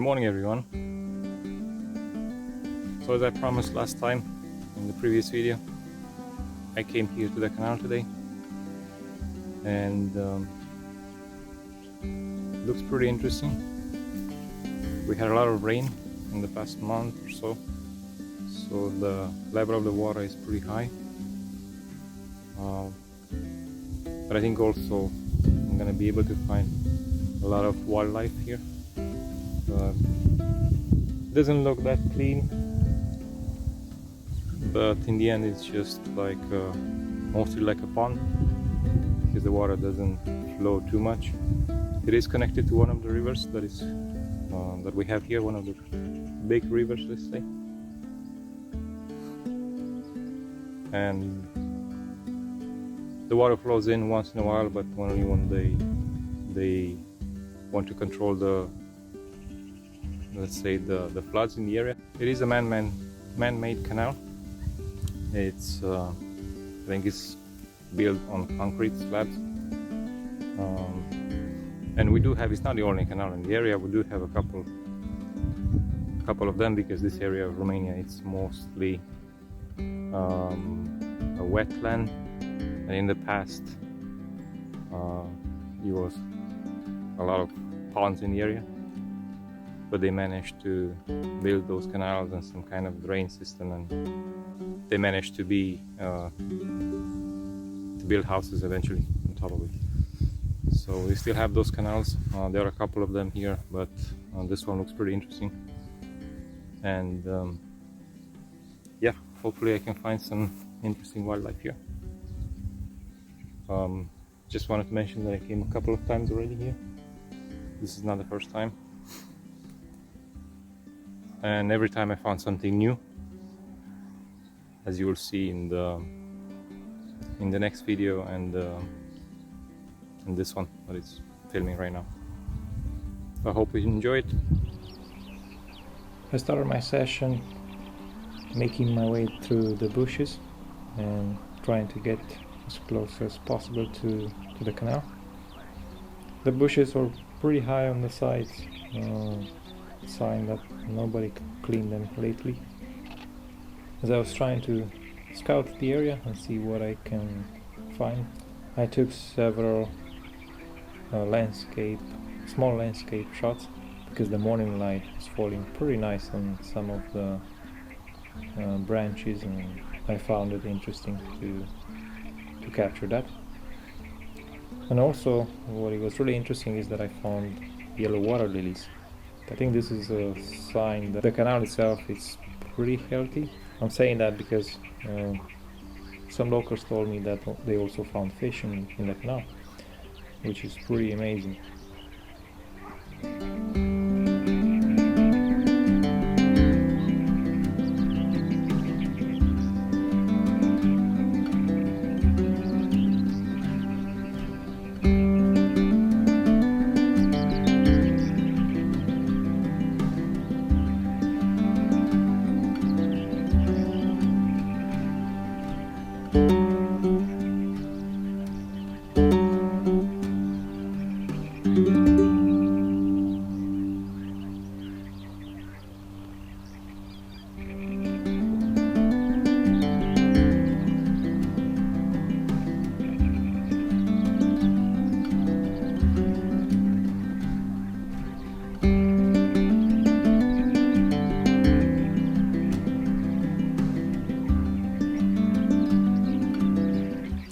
morning everyone. So as I promised last time in the previous video, I came here to the canal today and it looks pretty interesting. We had a lot of rain in the past month or so the level of the water is pretty high, but I think also I'm gonna be able to find a lot of wildlife here. It doesn't look that clean, but in the end it's just like mostly like a pond because the water doesn't flow too much. It is connected to one of the rivers that is that we have here, one of the big rivers, let's say, and the water flows in once in a while, but only when they want to control the, let's say, the floods in the area. It is a man-made canal. It's I think it's built on concrete slabs, and we do have, it's not the only canal in the area, we do have a couple of them, because this area of Romania, it's mostly a wetland, and in the past there was a lot of ponds in the area, but they managed to build those canals and some kind of drain system, and they managed to build houses eventually on top of it. So we still have those canals. There are a couple of them here, but this one looks pretty interesting, and yeah, hopefully I can find some interesting wildlife here. Just wanted to mention that I came a couple of times already here. This is not the first time, and every time I found something new, as you will see in the next video and in this one that it's filming right now. I hope you enjoy it. I started my session making my way through the bushes and trying to get as close as possible to the canal. The bushes are pretty high on the sides, sign that nobody cleaned them lately. As I was trying to scout the area and see what I can find, I took several small landscape shots, because the morning light is falling pretty nice on some of the branches, and I found it interesting to capture that. And also what it was really interesting is that I found yellow water lilies. I think this is a sign that the canal itself is pretty healthy. I'm saying that because some locals told me that they also found fish in the canal, which is pretty amazing.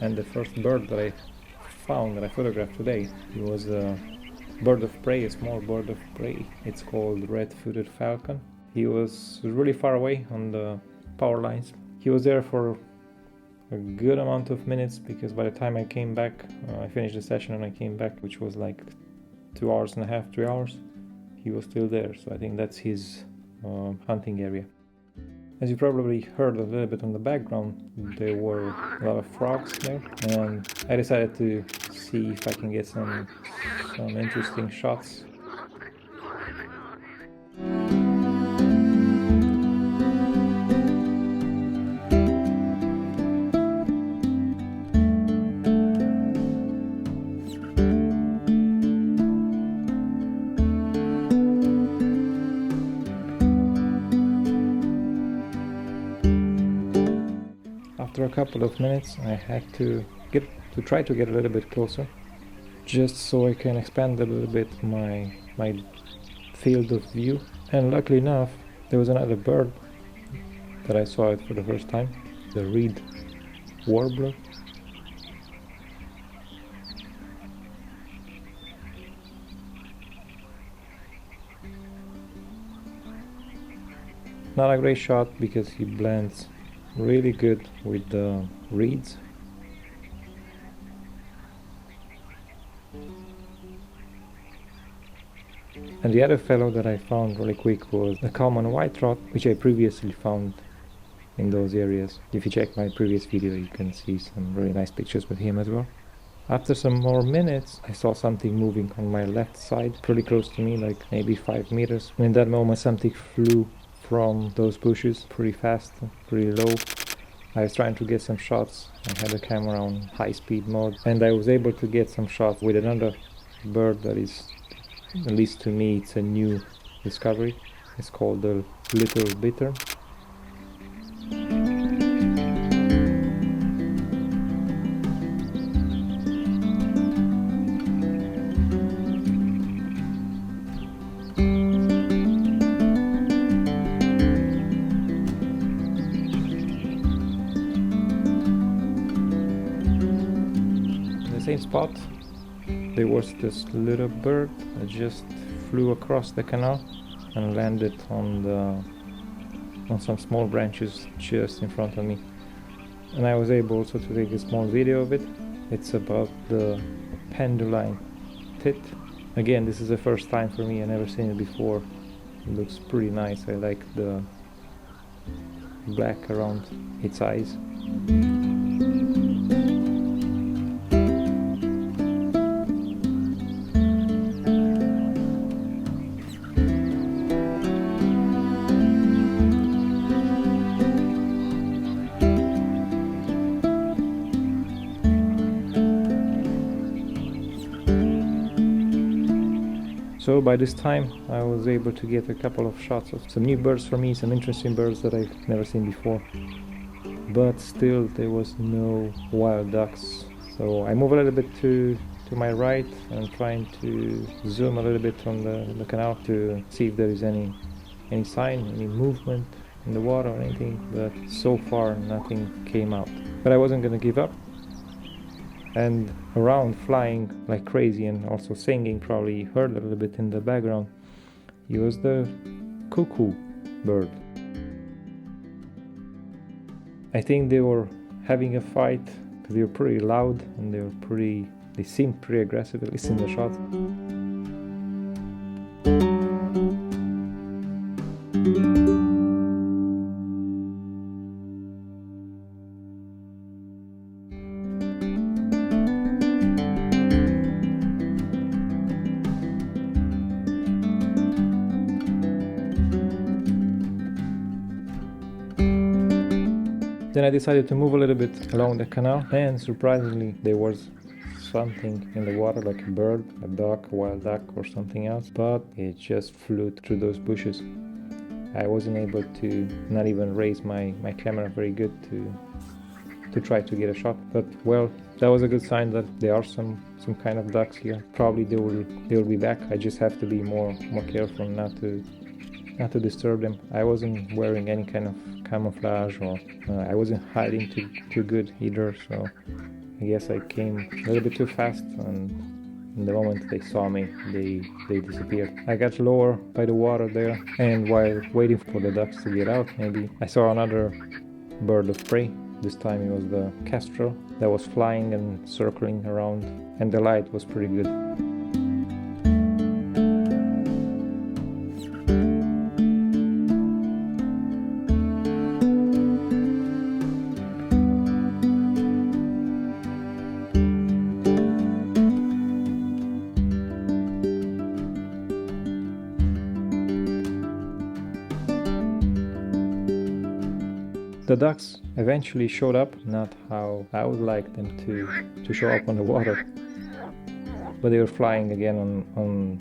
And the first bird that I found, that I photographed today, it was a bird of prey, a small bird of prey. It's called red-footed falcon. He was really far away on the power lines. He was there for a good amount of minutes, because by the time I came back, I finished the session and I came back, which was like 2 hours and a half, 3 hours, he was still there. So I think that's his hunting area. As you probably heard a little bit on the background, there were a lot of frogs there, and I decided to see if I can get some interesting shots. couple of minutes I had to try to get a little bit closer, just so I can expand a little bit my field of view. And luckily enough, there was another bird that I saw it for the first time, the reed warbler. Not a great shot because he blends really good with the reeds. And the other fellow that I found really quick was a common white trot, which I previously found in those areas. If you check my previous video, you can see some really nice pictures with him as well. After some more minutes, I saw something moving on my left side, pretty close to me, like maybe 5 meters. And in that moment, something flew from those bushes pretty fast, pretty low. I was trying to get some shots. I had the camera on high speed mode, and I was able to get some shots with another bird that is, at least to me, it's a new discovery. It's called the little bittern. Same spot, there was this little bird that just flew across the canal and landed on some small branches just in front of me. And I was able also to take a small video of it. It's about the penduline tit. Again, this is the first time for me, I've never seen it before. It looks pretty nice. I like the black around its eyes. So by this time I was able to get a couple of shots of some new birds for me, some interesting birds that I've never seen before. But still there was no wild ducks. So I move a little bit to my right and trying to zoom a little bit on the canal to see if there is any sign, any movement in the water or anything, but so far nothing came out. But I wasn't gonna give up. And around, flying like crazy and also singing, probably heard a little bit in the background, he was the cuckoo bird. I think they were having a fight because they were pretty loud and they seemed pretty aggressive, at least in the shot. Then I decided to move a little bit along the canal, and surprisingly there was something in the water, like a bird, a duck, a wild duck or something else, but it just flew through those bushes. I wasn't able to not even raise my camera very good to try to get a shot, but well, that was a good sign that there are some kind of ducks here. Probably they will be back. I just have to be more careful not to disturb them. I wasn't wearing any kind of camouflage, or I wasn't hiding too good either, so I guess I came a little bit too fast, and in the moment they saw me, they disappeared. I got lower by the water there, and while waiting for the ducks to get out, maybe I saw another bird of prey. This time it was the kestrel that was flying and circling around, and the light was pretty good. The ducks eventually showed up, not how I would like them to show up on the water, but they were flying again on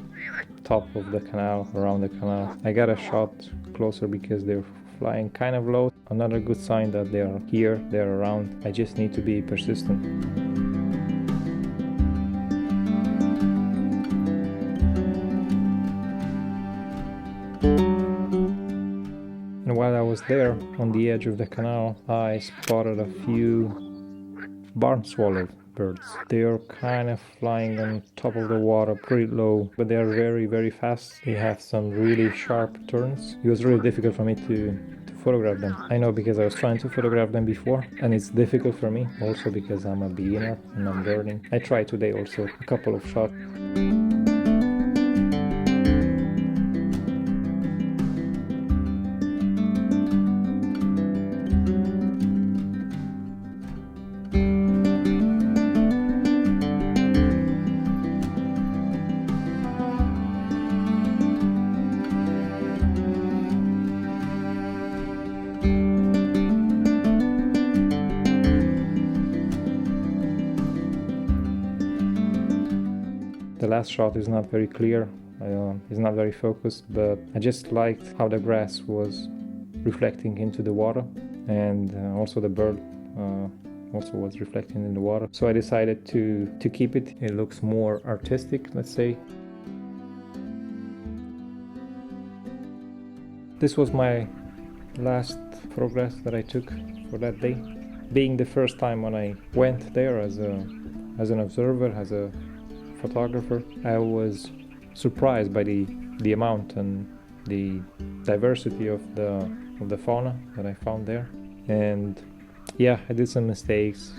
top of the canal, around the canal. I got a shot closer because they were flying kind of low. another good sign that they are here, they are around. I just need to be persistent. And while I was there on the edge of the canal, I spotted a few barn swallow birds. They are kind of flying on top of the water pretty low, but they are very, very fast. They have some really sharp turns. It was really difficult for me to photograph them. I know, because I was trying to photograph them before, and it's difficult for me also because I'm a beginner and I'm learning. I tried today also a couple of shots. The last shot is not very clear, it's not very focused, but I just liked how the grass was reflecting into the water, and also the bird also was reflecting in the water. So I decided to keep it. It looks more artistic, let's say. This was my last photograph that I took for that day. Being the first time when I went there as an observer, as a photographer, I was surprised by the amount and the diversity of the fauna that I found there. And yeah, I did some mistakes.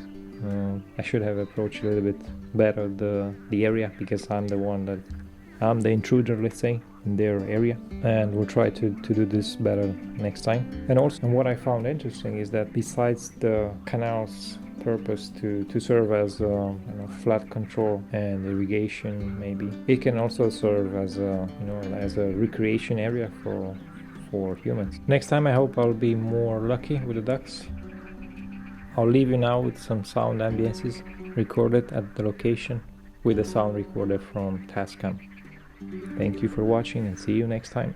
I should have approached a little bit better the area, because I'm the intruder, let's say, in their area, and we'll try to do this better next time. And also, what I found interesting is that besides the canal's purpose to serve as flood control and irrigation, maybe it can also serve as a recreation area for humans. Next time I hope I'll be more lucky with the ducks. I'll leave you now with some sound ambiences recorded at the location with a sound recorder from Tascam. Thank you for watching, and see you next time.